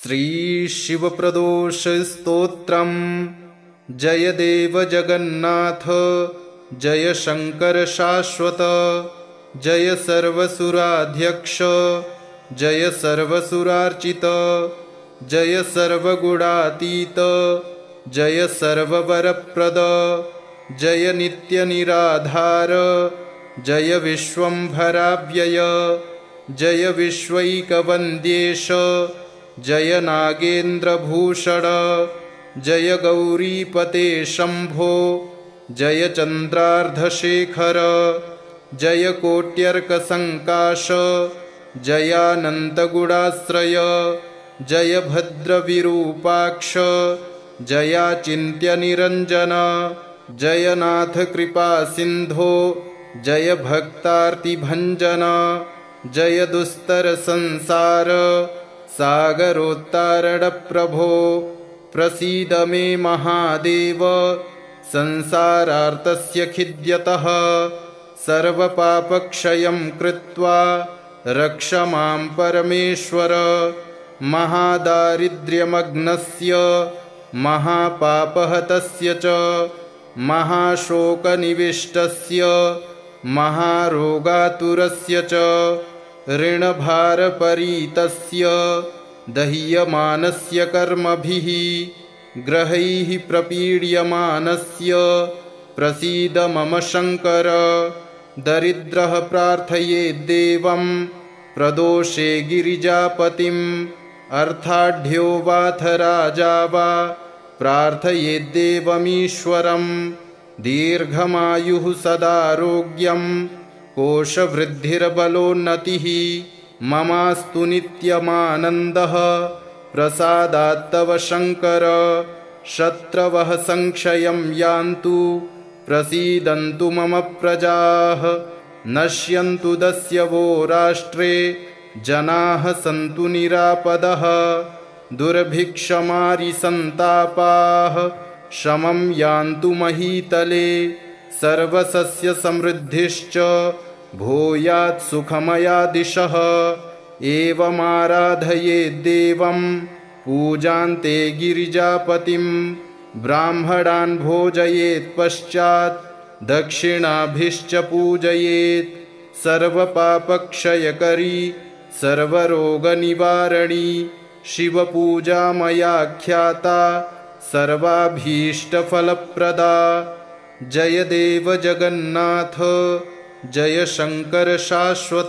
श्रीशिवप्रदोषस्तोत्रम्। जय देव जगन्नाथ, जय शंकर शाश्वत, जय सर्वसुराध्यक्ष, जय सर्वसुरार्चित, जय सर्वगुणातीत, जय सर्ववरप्रद, जय नित्यनिराधार, जय विश्वंभराव्यय, जय विश्वैकवन्द्येश, जय नागेन्द्रभूषण, जय गौरीपते शंभो, जय चन्द्रार्धशेखर, जय कोट्यर्कसङ्काश, जयानन्तगुणाश्रय, जय भद्रविरूपाक्ष, जयाचिन्त्यनिरञ्जन, जय नाथ कृपासिन्धो, जय भक्तार्तिभञ्जन, जय दुस्तरसंसार सागरोत्तारणप्रभो, प्रसीद मे महादेव, संसारार्तस्य खिद्यतः, सर्वपापक्षयं कृत्वा रक्ष मां परमेश्वर, महादारिद्र्यमग्नस्य, महापापहतस्य च, महाशोकनिविष्टस्य, महारोगातुरस्य च, ऋणभारपरीतस्य, दह्यमानस्य कर्मभिः ग्रहैः प्रपीड्यमानस्य, प्रसीद मम शंकर। दरिद्रः प्रार्थयेद्देवं, प्रदोषे गिरिजापतिम्, अर्थाढ्यो वाथ राजा वा, प्रार्थयेद्देवमीश्वरम्। दीर्घमायुः सदारोग्यं, कोशवृद्धिर्बलोन्नतिः, ममास्तु नित्यमानन्दः, प्रसादात्तव शंकर। शत्रवः संक्षयं यान्तु, प्रसीदन्तु मम प्रजाः, नश्यन्तु दस्यवो राष्ट्रे, जनाः सन्तु निरापदः। दुर्भिक्षमारिसन्तापाः, शमं यान्तु महीतले, सर्वसस्यसमृद्धिश्च भूयात् सुखमयादिशः। एवमाराधयेद्देवं, पूजान्ते गिरिजापतिं, ब्राह्मणान् भोजयेत् पश्चात्, दक्षिणाभिश्च पूजयेत्। सर्वपापक्षयकरी, सर्वरोगनिवारणी, शिवपूजा मया ख्याता, सर्वाभीष्टफलप्रदा। जय देव जगन्नाथ, जय शंकर शाश्वत,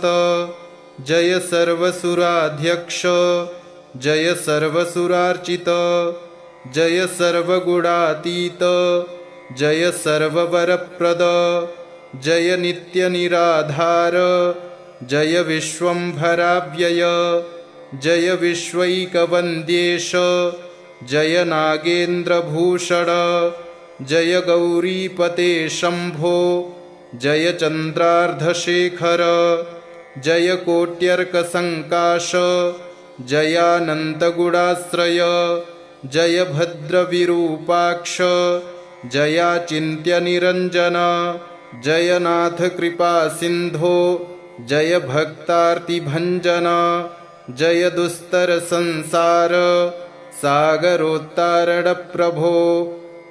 जय सर्वसुराध्यक्ष, जय सर्वसुरार्चित, जय सर्वगुणातीत, जय सर्ववरप्रद, जय नित्यनिराधार, जय विश्वंभराव्यय, जय विश्वैकवन्द्येश, जय नागेन्द्रभूषण, जय गौरीपते शंभो, जय चन्द्रार्धशेखर, जय कोट्यर्कसङ्काश, जयानन्तगुणाश्रय, जय भद्रविरूपाक्ष, जयाचिन्त्यनिरञ्जन, जय नाथ कृपासिन्धो, जय भक्तार्तिभञ्जन, जय दुस्तरसंसार सागरोत्तारणप्रभो,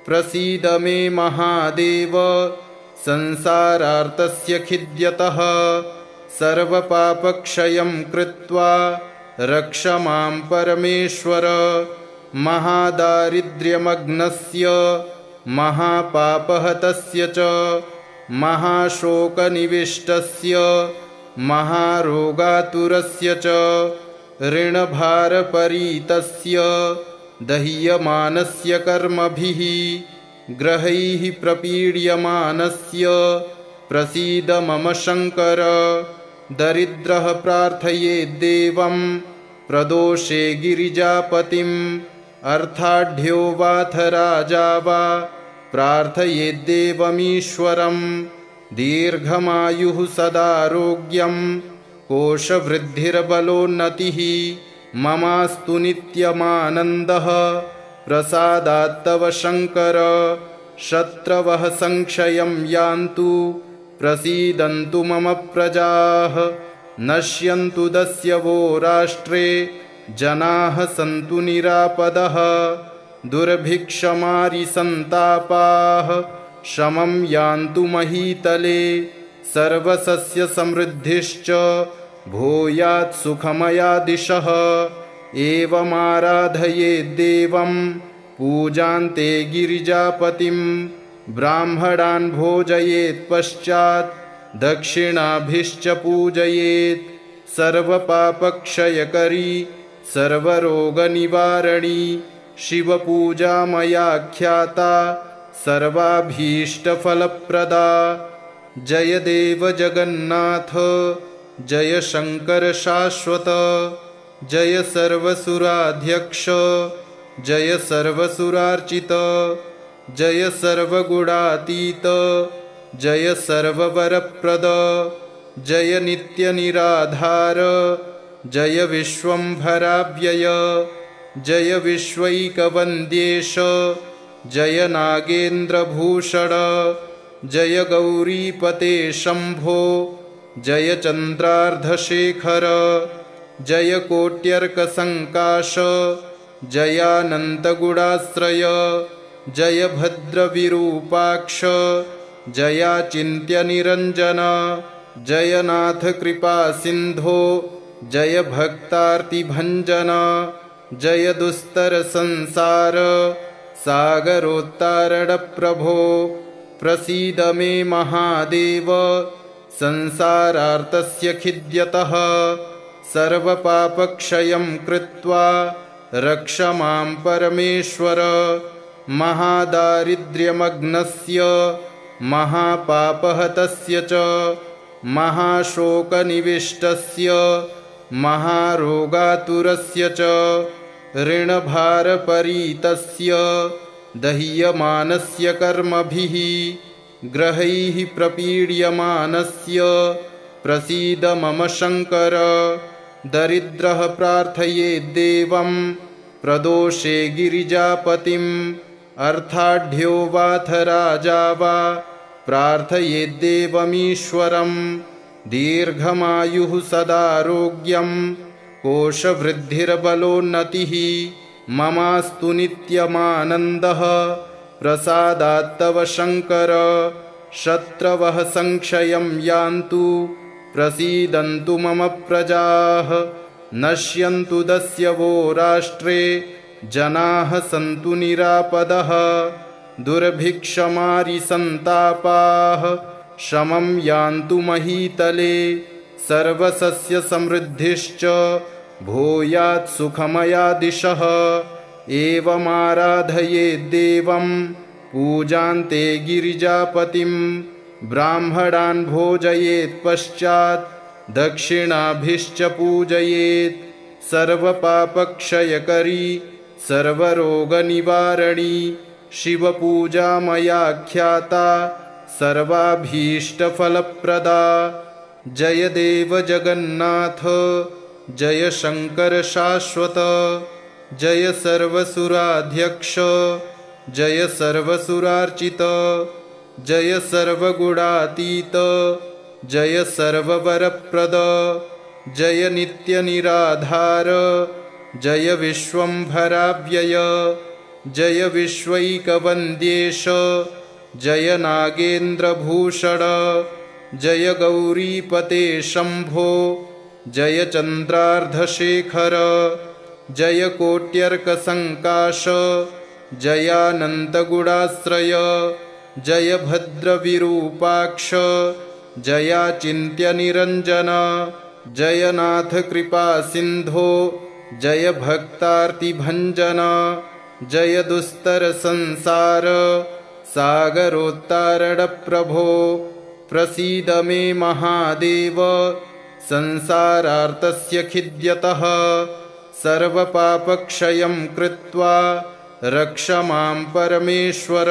प्रसीद मे महादेव, संसारार्तस्य खिद्यतः, सर्वपापक्षयं कृत्वा रक्ष मां परमेश्वर। महादारिद्र्यमग्नस्य, महापापहतस्य च, महाशोकनिविष्टस्य, महारोगातुरस्य च, ऋणभारपरीतस्य, दह्यमानस्य कर्मभिः ग्रहैः प्रपीड्यमानस्य, प्रसीद मम शंकर। दरिद्रः प्रार्थयेद्देवं, प्रदोषे गिरिजापतिम्, अर्थाढ्यो वाथ राजा वा, प्रार्थयेद्देवमीश्वरम्। दीर्घमायुः सदारोग्यं, कोशवृद्धिर्बलोन्नतिः, ममास्तु नित्यमानन्दः, प्रसादात्तव शंकर। शत्रवः संक्षयं यान्तु, प्रसीदन्तु मम प्रजाः, नश्यन्तु दस्यवो राष्ट्रे, जनाः सन्तु निरापदः दुर्भिक्षमारिसन्तापाः शमं यान्तु महीतले सर्वसस्यसमृद्धिश्च भूयात् सुखमयादिशः एवमाराधयेद्देवं पूजान्ते गिरिजापतिं ब्राह्मणान् भोजयेत् पश्चात् दक्षिणाभिश्च पूजयेत् सर्वपापक्षयकरी सर्वरोगनिवारणी शिवपूजा मया ख्याता सर्वाभीष्टफलप्रदा। जय देव जगन्नाथ जय शंकर शाश्वत जय सर्वसुराध्यक्ष जय सर्वसुरार्चित जय सर्वगुणातीत जय सर्ववरप्रद जय नित्यनिराधार जय विश्वंभराव्यय जय विश्वैकवन्द्येश जय नागेन्द्रभूषण जय गौरीपते शंभो जय चन्द्रार्धशेखर जय कोट्यर्कसङ्काश जयानन्तगुणाश्रय जय भद्रविरूपाक्ष जयाचिन्त्यनिरञ्जन जय नाथ कृपासिन्धो जय भक्तार्तिभञ्जन जय दुस्तरसंसार सागरोत्तारणप्रभो प्रसीद मे महादेव संसारार्तस्य खिद्यतः सर्वपापक्षयं कृत्वा रक्ष मां परमेश्वर महादारिद्र्यमग्नस्य महापापहतस्य च महाशोकनिविष्टस्य महारोगातुरस्य च ऋणभारपरीतस्य दह्यमानस्य कर्मभिः ग्रहैः प्रपीड्यमानस्य प्रसीद मम शङ्कर दरिद्रः प्रार्थयेद्देवं प्रदोषे गिरिजापतिम् अर्थाढ्यो वाथ राजा वा प्रार्थयेद्देवमीश्वरम् दीर्घमायुः सदारोग्यं कोशवृद्धिर्बलोन्नतिः ममास्तु नित्यमानन्दः प्रसादात्तव शङ्कर शत्रवः संक्षयं यान्तु प्रसीदन्तु मम प्रजाः नश्यन्तु दस्यवो राष्ट्रे जनाः सन्तु निरापदः दुर्भिक्षमारिसन्तापाः शमं यान्तु महीतले सर्वसस्यसमृद्धिश्च भूयात् सुखमयादिशः एवमाराधयेद्देवं पूजान्ते गिरिजापतिं ब्राह्मणान् भोजयेत् पश्चात् दक्षिणाभिश्च पूजयेत् सर्वपापक्षयकरी सर्वरोगनिवारणी शिवपूजा मया ख्याता सर्वाभीष्टफलप्रदा। जय देव जगन्नाथ जय शंकर शाश्वत जय सर्वसुराध्यक्ष जय सर्वसुरार्चित जय सर्वगुणातीत जय सर्ववरप्रद जय नित्यनिराधार जय विश्वंभराव्यय जय विश्वैकवन्द्येश जय नागेन्द्रभूषण जय गौरीपते शंभो जय चन्द्रार्धशेखर जय कोट्यर्कसङ्काश जयानन्तगुणाश्रय जय भद्रविरूपाक्ष जयाचिन्त्यनिरञ्जन जय नाथ कृपासिन्धो जय भक्तार्तिभञ्जन जय दुस्तरसंसार सागरोत्तारणप्रभो प्रसीद मे महादेव संसारार्तस्य खिद्यतः सर्वपापक्षयं कृत्वा रक्ष मां परमेश्वर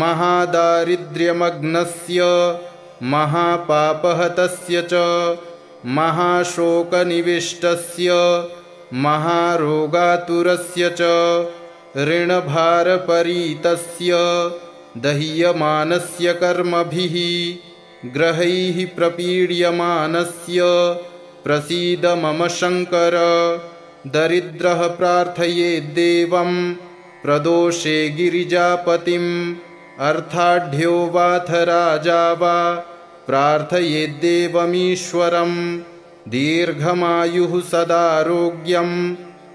महादारिद्र्यमग्नस्य महापापहतस्य च महाशोकनिविष्टस्य महारोगातुरस्य च ऋणभारपरीतस्य दह्यमानस्य कर्मभिः ग्रहैः प्रपीड्यमानस्य प्रसीद मम शङ्कर दरिद्रः प्रार्थयेद्देवं प्रदोषे गिरिजापतिम् अर्थाढ्यो वाथ राजा वा प्रार्थयेद्देवमीश्वरम् दीर्घमायुः सदारोग्यं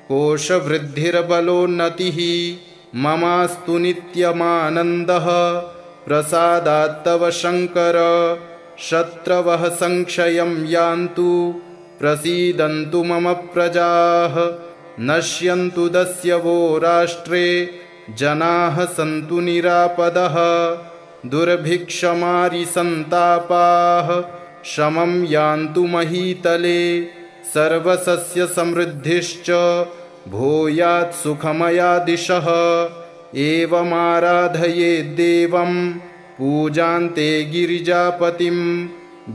कोशवृद्धिर्बलोन्नतिः ममास्तु नित्यमानन्दः प्रसादात्तव शङ्कर शत्रवः संक्षयं यान्तु प्रसीदन्तु मम प्रजाः नश्यन्तु दस्यवो राष्ट्रे जनाः सन्तु निरापदः दुर्भिक्षमारिसन्तापाः शमं यान्तु महीतले सर्वसस्यसमृद्धिश्च भूयात् सुखमया दिशः एवमाराधयेद्देवं पूजान्ते गिरिजापतिं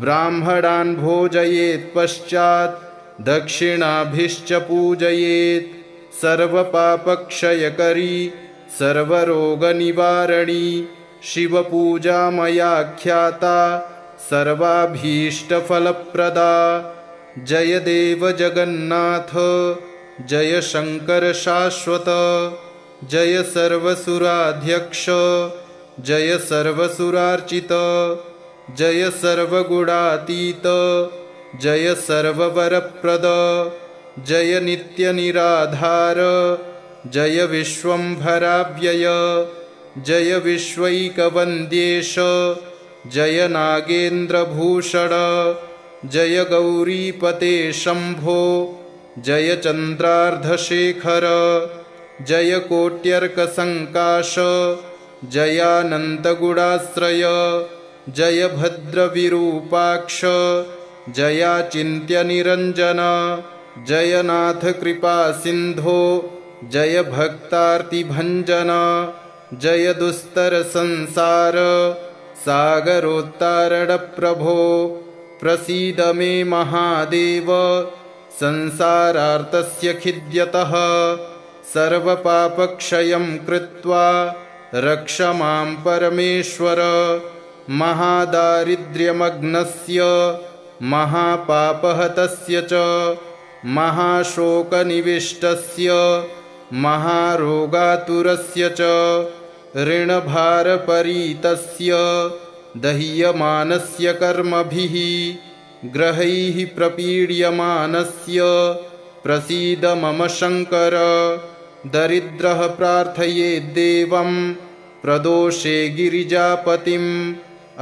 ब्राह्मणान् भोजयेत् पश्चात् दक्षिणाभिश्च पूजयेत् सर्वपापक्षयकरी सर्वरोगनिवारणी शिवपूजा मया ख्याता सर्वाभीष्टफलप्रदा जय देव जगन्नाथ जय शङ्कर शाश्वत जय सर्वसुराध्यक्ष जय सर्वसुरार्चित जय सर्वगुणातीत जय सर्ववरप्रद जय नित्यनिराधार जय विश्वम्भराव्यय जय विश्वैकवन्द्येश जय नागेन्द्रभूषण जय गौरीपते शम्भो जय चन्द्रार्धशेखर जय कोट्यर्कसङ्काश जयानन्तगुणाश्रय जय भद्रविरूपाक्ष जयाचिन्त्यनिरञ्जन जयनाथ कृपासिन्धो जय भक्तार्तिभञ्जन जय दुस्तरसंसार सागरोत्तारणप्रभो प्रसीद मे महादेव संसारार्तस्य खिद्यतः सर्वपापक्षयं कृत्वा रक्ष मां परमेश्वर महादारिद्र्यमग्नस्य महापापहतस्य च महाशोकनिविष्टस्य महारोगातुरस्य च ऋणभारपरीतस्य दह्यमानस्य कर्मभिः ग्रहैः प्रपीड्यमानस्य प्रसीद मम शङ्कर दरिद्रः प्रार्थयेद्देवं प्रदोषे गिरिजापतिम्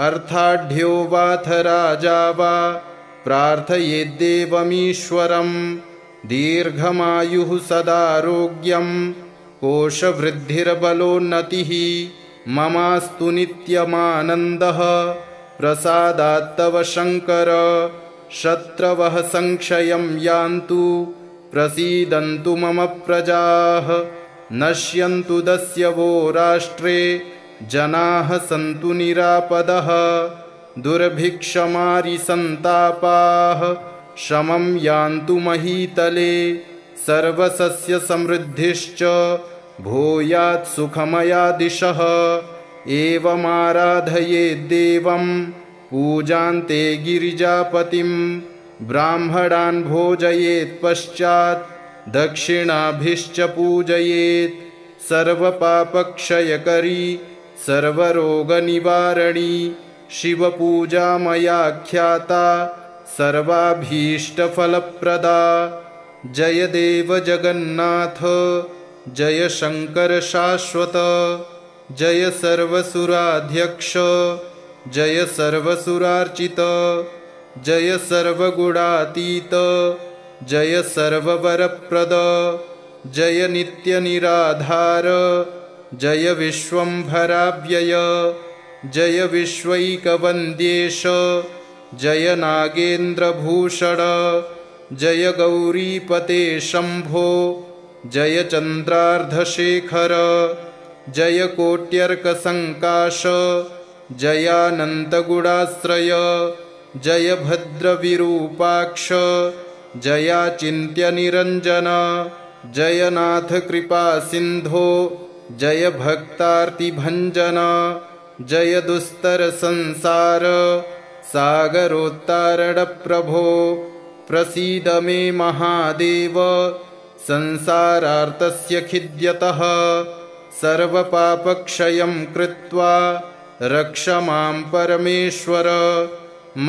अर्थाढ्यो वाथ राजा वा प्रार्थयेद्देवमीश्वरम् दीर्घमायुः सदारोग्यं कोशवृद्धिर्बलोन्नतिः ममास्तु नित्यमानन्दः प्रसादात्तव शङ्कर शत्रवः संक्षयं यान्तु प्रसीदन्तु मम प्रजाः नश्यन्तु दस्यवो राष्ट्रे जनाः सन्तु निरापदः दुर्भिक्षमारिसन्तापाः शमं यान्तु महीतले सर्वसस्यसमृद्धिश्च भूयात् सुखमया दिशः एवमाराधयेद्देवं पूजान्ते गिरिजापतिं ब्राह्मणान् भोजयेत् पश्चात् दक्षिणाभिश्च पूजयेत् सर्वपापक्षयकरी सर्वरोगनिवारणी शिवपूजा मया ख्याता सर्वाभीष्टफलप्रदा जय देव जगन्नाथ जय शङ्कर शाश्वत जय सर्वसुराध्यक्ष जय सर्वसुरार्चित जय सर्वगुणातीत जय सर्ववरप्रद जय नित्यनिराधार जय विश्वम्भराव्यय जय विश्वैकवन्द्येश जय नागेन्द्रभूषण जय गौरीपते शम्भो जय चन्द्रार्धशेखर जय कोट्यर्कसङ्काश जयानन्तगुणाश्रय जय भद्रविरूपाक्ष जयाचिन्त्यनिरञ्जन जयनाथ कृपासिन्धो जय भक्तार्तिभञ्जन जय दुस्तरसंसार सागरोत्तारणप्रभो प्रसीद मे महादेव संसारार्तस्य खिद्यतः सर्वपापक्षयं कृत्वा रक्ष मां परमेश्वर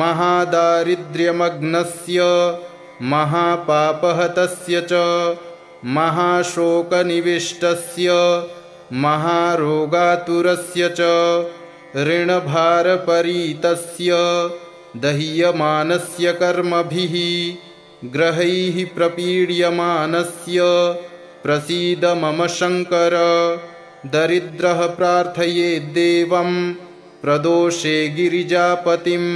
महादारिद्र्यमग्नस्य महापापहतस्य च महाशोकनिविष्टस्य महारोगातुरस्य च ऋणभारपरीतस्य दह्यमानस्य कर्मभिः ग्रहैः प्रपीड्यमानस्य प्रसीद मम शङ्कर दरिद्रः प्रार्थयेद्देवं प्रदोषे गिरिजापतिम्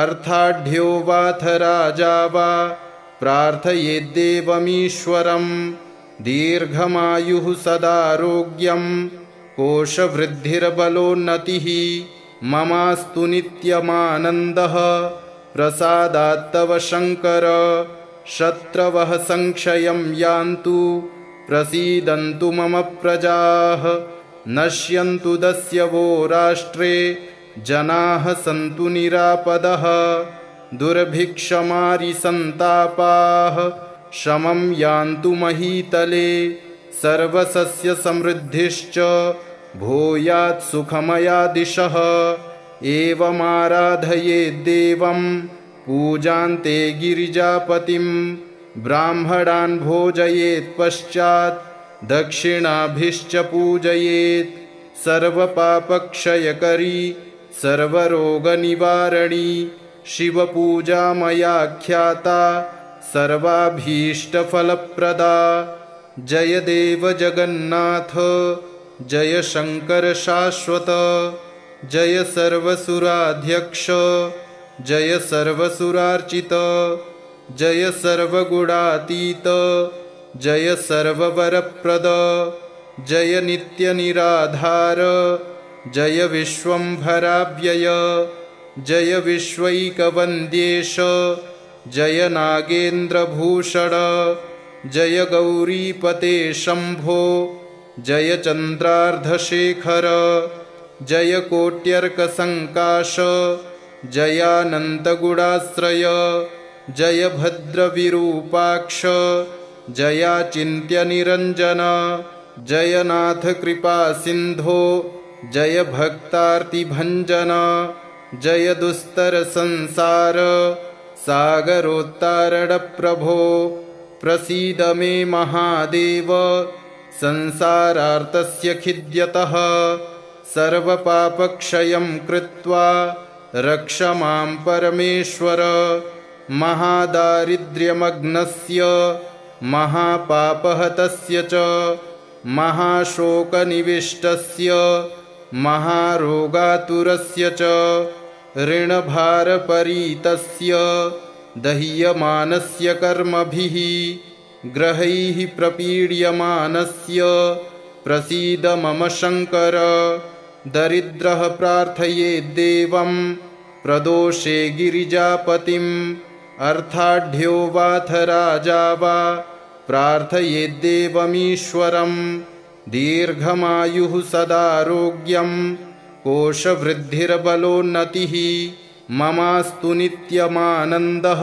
अर्थाढ्यो वाथ राजा वा प्रार्थयेद्देवमीश्वरम् दीर्घमायुः सदारोग्यं कोशवृद्धिर्बलोन्नतिः ममास्तु नित्यमानन्दः प्रसादात्तव शङ्कर शत्रवः संक्षयं यान्तु प्रसीदन्तु मम प्रजाः नश्यन्तु दस्यवो राष्ट्रे जनाः सन्तु निरापदः दुर्भिक्षमारिसन्तापाः शमं यान्तु महीतले सर्वसस्यसमृद्धिश्च भूयात् सुखमया दिशः एवमाराधयेद्देवं पूजान्ते गिरिजापतिं ब्राह्मणान् भोजयेत् पश्चात् दक्षिणाभिश्च पूजयेत् सर्वपापक्षयकरी सर्वरोगनिवारणी शिवपूजा मया ख्याता सर्वाभीष्टफलप्रदा जय देव जगन्नाथ जय शङ्कर शाश्वत जय सर्वसुराध्यक्ष जय सर्वसुरार्चित जय सर्वगुणातीत जय सर्ववरप्रद जय नित्यनिराधार जय विश्वम्भराव्यय जय विश्वैकवन्द्येश जय नागेन्द्रभूषण जय गौरीपते शम्भो जय चन्द्रार्धशेखर जय कोट्यर्कसङ्काश जयानन्तगुणाश्रय जय भद्रविरूपाक्ष जयाचिन्त्यनिरञ्जन जय नाथ कृपासिन्धो जय भक्तार्तिभञ्जन जय दुस्तरसंसार सागरोत्तारणप्रभो प्रसीद मे महादेव संसारार्तस्य खिद्यतः सर्वपापक्षयं कृत्वा रक्ष मां परमेश्वर महादारिद्र्यमग्नस्य महापापहतस्य च महाशोकनिविष्टस्य महारोगातुरस्य च ऋणभारपरीतस्य दह्यमानस्य कर्मभिः ग्रहैः प्रपीड्यमानस्य प्रसीद मम शङ्कर दरिद्रः प्रार्थयेद्देवं प्रदोषे गिरिजापतिम् अर्थाढ्यो वाथ राजा वा प्रार्थयेद्देवमीश्वरम् दीर्घमायुः सदारोग्यं कोशवृद्धिर्बलोन्नतिः ममास्तु नित्यमानन्दः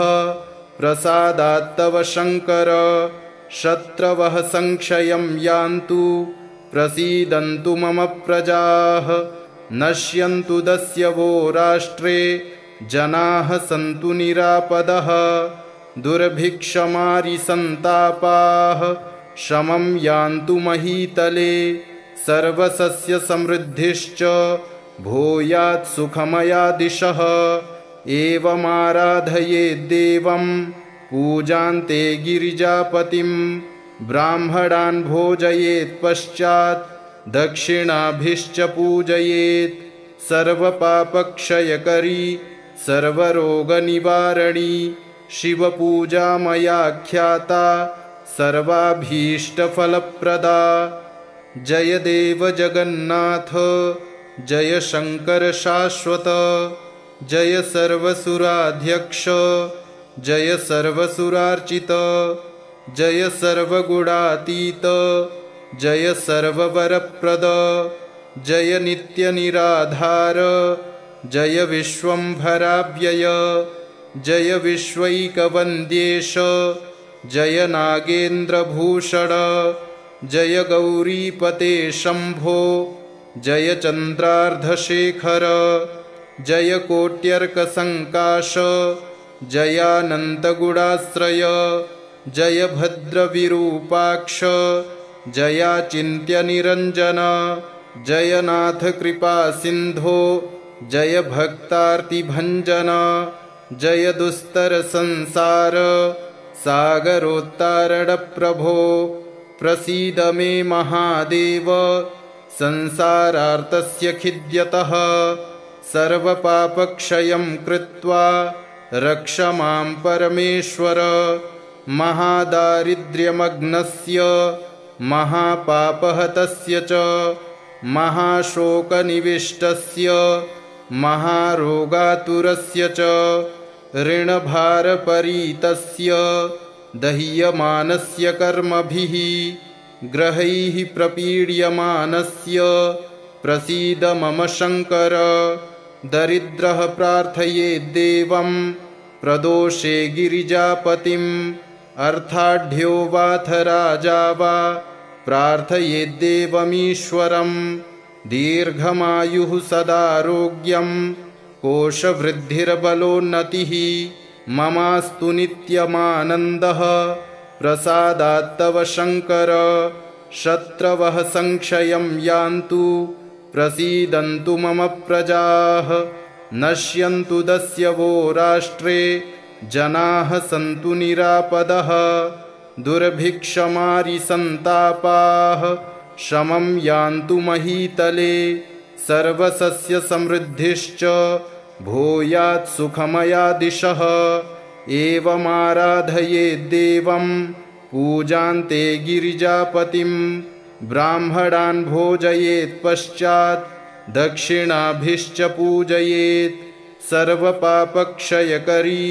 प्रसादात्तव शङ्कर शत्रवः संक्षयं यान्तु प्रसीदन्तु मम प्रजाः नश्यन्तु दस्यवो राष्ट्रे जनाः सन्तु निरापदः दुर्भिक्षमारिसन्तापाः शमं यान्तु महीतले सर्वसस्यसमृद्धिश्च भूयात् सुखमया दिशः एवमाराधयेद्देवं पूजान्ते गिरिजापतिं ब्राह्मणान् भोजयेत् पश्चात् दक्षिणाभिश्च पूजयेत् सर्वपापक्षयकरी सर्वरोगनिवारणी शिवपूजा मया ख्याता सर्वाभीष्टफलप्रदा जय देव जगन्नाथ जय शङ्कर शाश्वत जय सर्वसुराध्यक्ष जय सर्वसुरार्चित जय सर्वगुणातीत जय सर्ववरप्रद जय नित्यनिराधार जय विश्वम्भराव्यय जय विश्वैकवन्द्येश जय नागेन्द्रभूषण जय गौरीपते शम्भो जय चन्द्रार्धशेखर जय कोट्यर्कसङ्काश जयानन्तगुणाश्रय जय भद्रविरूपाक्ष जयाचिन्त्यनिरञ्जन जय नाथ कृपासिन्धो जय भक्तार्तिभञ्जन जय दुस्तरसंसार सागरोत्तारणप्रभो प्रसीद मे महादेव संसारार्तस्य खिद्यतः सर्वपापक्षयं कृत्वा रक्ष मां परमेश्वर महादारिद्र्यमग्नस्य महापापहतस्य च महाशोकनिविष्टस्य महारोगातुरस्य च ऋणभारपरीतस्य दह्यमानस्य कर्मभिः ग्रहैः प्रपीड्यमानस्य प्रसीद मम शङ्कर दरिद्रः प्रार्थयेद्देवं प्रदोषे गिरिजापतिम् अर्थाढ्यो वाथ राजा वा प्रार्थयेद्देवमीश्वरम् दीर्घमायुः सदारोग्यं कोशवृद्धिर्बलोन्नतिः ममास्तु नित्यमानन्दः प्रसादात्तव शङ्कर शत्रवः संक्षयं यान्तु प्रसीदन्तु मम प्रजाः नश्यन्तु दस्यवो राष्ट्रे जनाः सन्तु निरापदः दुर्भिक्षमारिसन्तापाः शमं यान्तु महीतले सर्वसस्यसमृद्धिश्च भूयात् सुखमया दिशः एवमाराधयेद्देवं पूजान्ते गिरिजापतिं ब्राह्मणान् भोजयेत् पश्चात् दक्षिणाभिश्च पूजयेत् सर्वपापक्षयकरी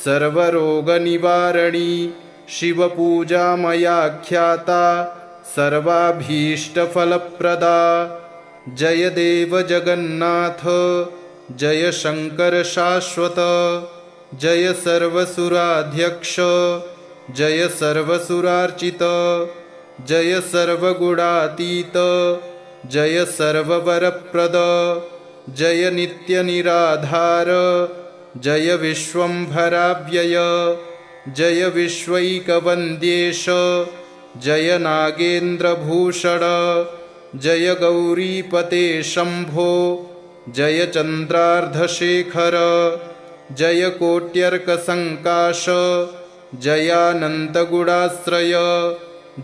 सर्वरोगनिवारणी शिवपूजा मया ख्याता सर्वाभीष्टफलप्रदा जय देव जगन्नाथ जय शङ्कर शाश्वत जय सर्वसुराध्यक्ष जय सर्वसुरार्चित जय सर्वगुणातीत जय सर्ववरप्रद जय नित्यनिराधार जय विश्वम्भराव्यय जय विश्वैकवन्द्येश जय नागेन्द्रभूषण जय गौरीपते शम्भो जय चन्द्रार्धशेखर जय कोट्यर्कसङ्काश जयानन्तगुणाश्रय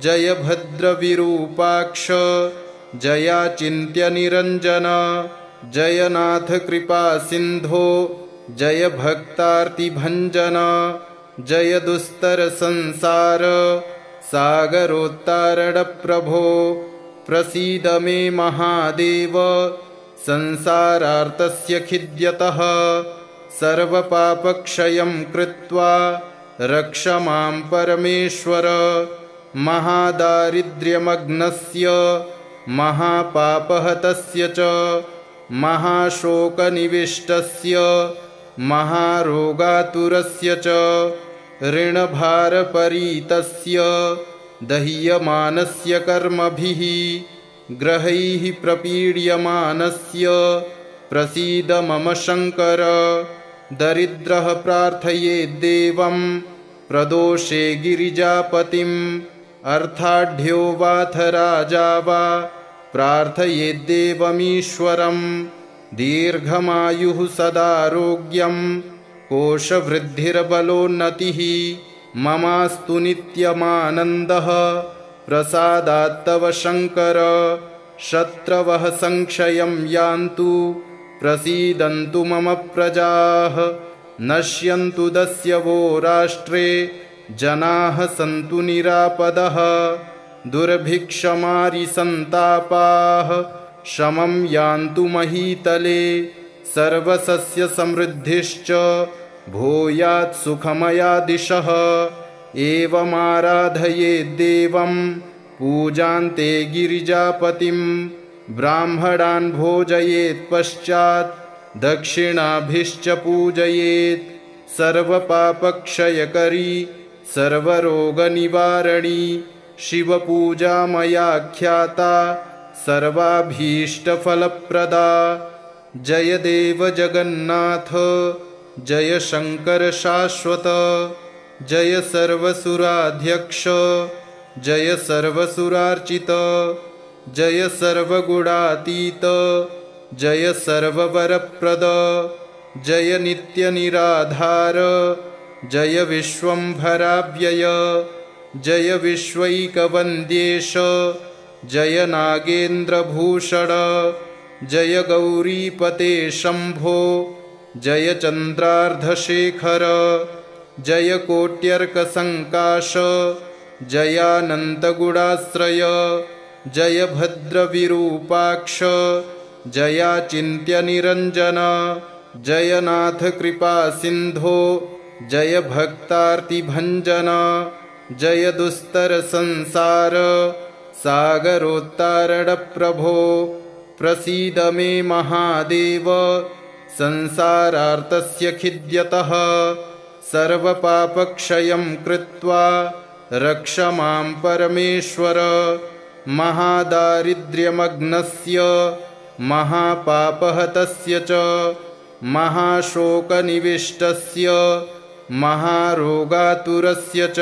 जय भद्रविरूपाक्ष जयाचिन्त्यनिरञ्जन जय नाथ कृपासिन्धो जय भक्तार्तिभञ्जन जय दुस्तरसंसार सागरोत्तारणप्रभो प्रसीद मे महादेव संसारार्तस्य खिद्यतः सर्वपापक्षयं कृत्वा रक्ष मां परमेश्वर महादारिद्र्यमग्नस्य महापापहतस्य च महाशोकनिविष्टस्य महारोगातुरस्य च ऋणभारपरीतस्य दह्यमानस्य कर्मभिः ग्रहैः प्रपीड्यमानस्य प्रसीद मम शङ्कर दरिद्रः प्रार्थयेद्देवं प्रदोषे गिरिजापतिम् अर्थाढ्यो वाथ राजा वा प्रार्थयेद्देवमीश्वरम् दीर्घमायुः सदारोग्यं कोशवृद्धिर्बलोन्नतिः ममास्तु नित्यमानन्दः प्रसादात्तव शङ्कर शत्रवः संक्षयं यान्तु प्रसीदन्तु मम प्रजाः नश्यन्तु दस्यवो राष्ट्रे जनाः सन्तु निरापदः दुर्भिक्षमारिसन्तापाः शमं यान्तु महीतले सर्वसस्यसमृद्धिश्च भूयात् सुखमया दिशः एवमाराधयेद्देवं पूजान्ते गिरिजापतिं ब्राह्मणान् भोजयेत् पश्चात् दक्षिणाभिश्च पूजयेत् सर्वपापक्षयकरी सर्वरोगनिवारणी शिवपूजा मया ख्याता सर्वाभीष्टफलप्रदा। जय देव जगन्नाथ जय शंकर शाश्वत, जय सर्वसुराध्यक्ष जय सर्वसुरार्चित, जय सर्वगुणातीत जय सर्ववरप्रद, जय नित्यनिराधार जय विश्वंभराव्यय, जय विश्वैकवन्द्येश जय नागेन्द्रभूषण, जय गौरीपते शंभो जय चन्द्रार्धशेखर, जय कोट्यर्कसङ्काश जयानन्तगुणाश्रय, जय भद्रविरूपाक्ष जयाचिन्त्यनिरञ्जन, जय नाथ कृपासिन्धो जय भक्तार्तिभञ्जन, जय दुस्तरसंसार सागरोत्तारणप्रभो, प्रसीद मे महादेव संसारार्तस्य खिद्यतः, सर्वपापक्षयं कृत्वा रक्ष मां परमेश्वर, महादारिद्र्यमग्नस्य महापापहतस्य च महाशोकनिविष्टस्य महारोगातुरस्य च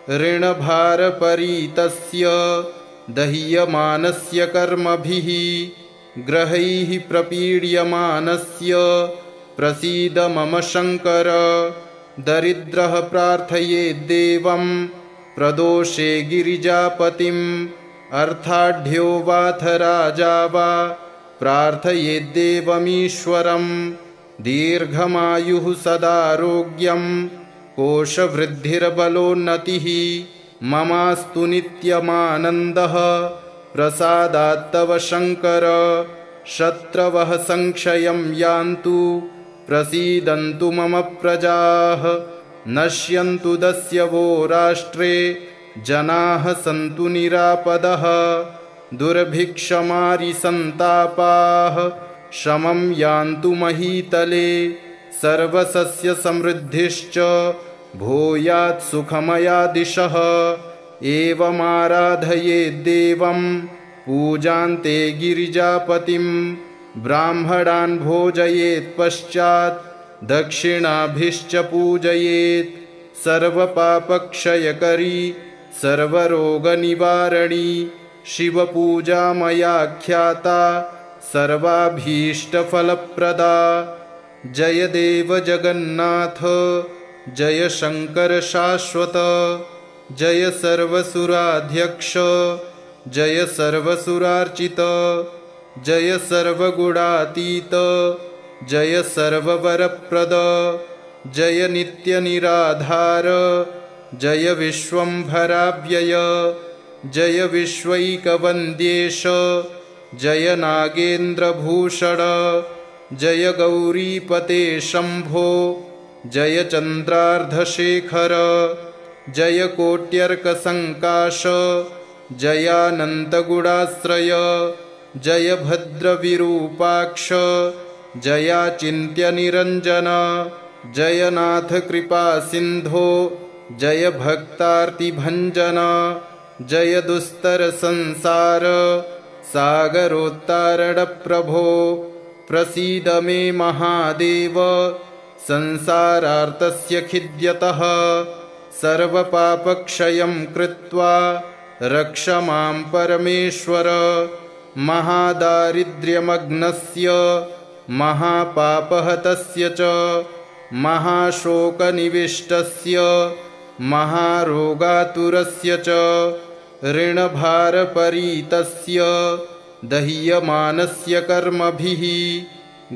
ऋणभारपरीतस्य दह्यमानस्य कर्मभिः ग्रहैः प्रपीड्यमानस्य प्रसीद मम शंकर, दरिद्रः प्रार्थयेद्देवं प्रदोषे गिरिजापतिम्, अर्थाढ्यो वाथ राजा वा प्रार्थयेद्देवमीश्वरम्, दीर्घमायुः सदारोग्यं कोशवृद्धिर्बलोन्नतिः, ममास्तु नित्यमानन्दः प्रसादात्तव शंकर, शत्रवः संक्षयं यान्तु प्रसीदन्तु मम प्रजाः, नश्यन्तु दस्यवो राष्ट्रे जनाः सन्तु निरापदः, दुर्भिक्षमारिसन्तापाः शमं यान्तु महीतले, सर्वसस्यसमृद्धिश्च भूयात् सुखमया दिशः, एवमाराधयेद्देवं पूजान्ते गिरिजापतिं, ब्राह्मणान् भोजयेत् पश्चात् दक्षिणाभिश्च पूजयेत्, सर्वपापक्षयकरी सर्वरोगनिवारणी शिवपूजा मया ख्याता सर्वाभीष्टफलप्रदा। जय देव जगन्नाथ जय शंकर शाश्वत, जय सर्वसुराध्यक्ष जय सर्वसुरार्चित, जय सर्वगुणातीत जय सर्ववरप्रद, जय नित्यनिराधार जय विश्वंभराव्यय, जय विश्वैकवन्द्येश जय नागेन्द्रभूषण, जय गौरीपते शंभो जय चन्द्रार्धशेखर, जय कोट्यर्कसङ्काश जयानन्तगुणाश्रय, जय भद्रविरूपाक्ष जयाचिन्त्यनिरञ्जन, जय नाथ कृपासिन्धो जय भक्तार्तिभञ्जन, जय दुस्तरसंसार सागरोत्तारणप्रभो, प्रसीद मे महादेव संसारार्तस्य खिद्यतः, सर्वपापक्षयं कृत्वा रक्ष मां परमेश्वर, महादारिद्र्यमग्नस्य महापापहतस्य च महाशोकनिविष्टस्य महारोगातुरस्य च ऋणभारपरीतस्य दह्यमानस्य कर्मभिः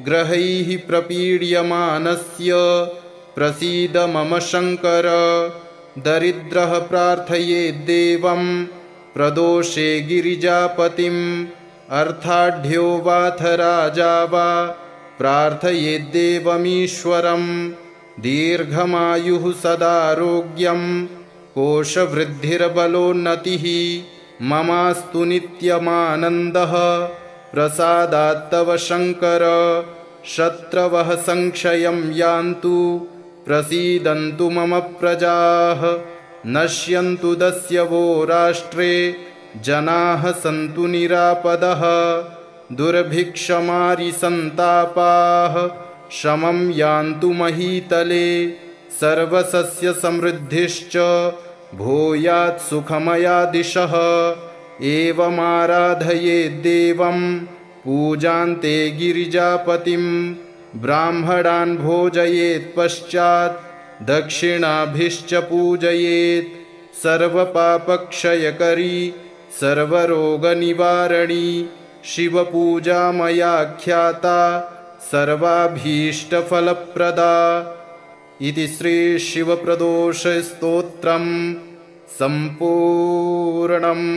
ग्रहैः प्रपीड्यमानस्य प्रसीद मम शंकर, दरिद्रः प्रार्थयेद्देवं प्रदोषे गिरिजापतिम्, अर्थाढ्यो वाथ राजा वा प्रार्थयेद्देवमीश्वरम्, दीर्घमायुः सदारोग्यं कोशवृद्धिर्बलोन्नतिः, ममास्तु नित्यमानन्दः प्रसादात्तव शंकर, शत्रवः संक्षयं यान्तु प्रसीदन्तु मम प्रजाः नश्यन्तु दस्यवो राष्ट्रे जनाः सन्तु निरापदः दुर्भिक्षमारिसन्तापाः शमं यान्तु महीतले सर्वसस्यसमृद्धिश्च भूयात् सुखमया दिशः एवमाराधयेद्देवं पूजान्ते गिरिजापतिं ब्राह्मणान् भोजयेत् पश्चात् दक्षिणाभिश्च पूजयेत् सर्वपापक्षयकरी सर्वरोगनिवारणी शिवपूजा मया ख्याता सर्वाभीष्टफलप्रदा। इति श्रीशिवप्रदोषस्तोत्रम् सम्पूर्णम्।